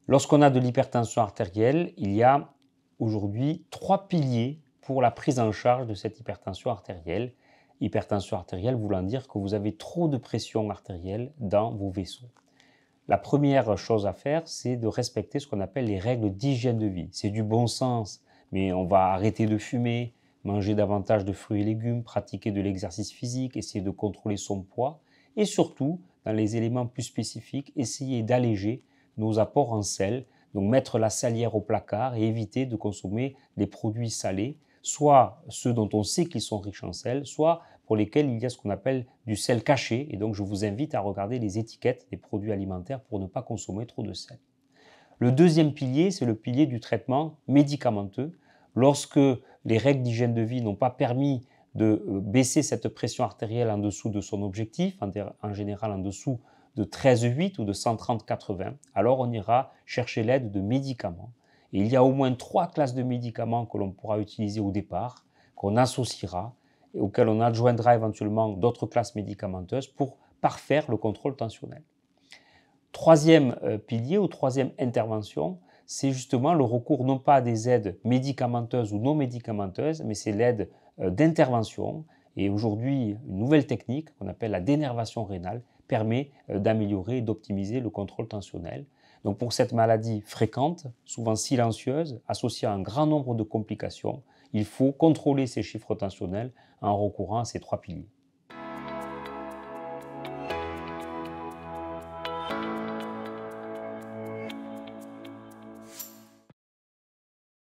Lorsqu'on a de l'hypertension artérielle, il y a aujourd'hui 3 piliers pour la prise en charge de cette hypertension artérielle. Hypertension artérielle voulant dire que vous avez trop de pression artérielle dans vos vaisseaux. La première chose à faire, c'est de respecter ce qu'on appelle les règles d'hygiène de vie. C'est du bon sens, mais on va arrêter de fumer, manger davantage de fruits et légumes, pratiquer de l'exercice physique, essayer de contrôler son poids et surtout, dans les éléments plus spécifiques, essayer d'alléger nos apports en sel, donc mettre la salière au placard et éviter de consommer des produits salés, soit ceux dont on sait qu'ils sont riches en sel, soit pour lesquels il y a ce qu'on appelle du sel caché. Et donc, je vous invite à regarder les étiquettes des produits alimentaires pour ne pas consommer trop de sel. Le deuxième pilier, c'est le pilier du traitement médicamenteux. Lorsque les règles d'hygiène de vie n'ont pas permis de baisser cette pression artérielle en dessous de son objectif, en général en dessous de 13,8 ou de 130/80, alors on ira chercher l'aide de médicaments. Et il y a au moins 3 classes de médicaments que l'on pourra utiliser au départ, qu'on associera et auxquelles on adjoindra éventuellement d'autres classes médicamenteuses pour parfaire le contrôle tensionnel. Troisième pilier ou troisième intervention, c'est justement le recours non pas à des aides médicamenteuses ou non médicamenteuses, mais c'est l'aide d'intervention. Et aujourd'hui, une nouvelle technique qu'on appelle la dénervation rénale permet d'améliorer et d'optimiser le contrôle tensionnel. Donc pour cette maladie fréquente, souvent silencieuse, associée à un grand nombre de complications, il faut contrôler ces chiffres tensionnels en recourant à ces 3 piliers.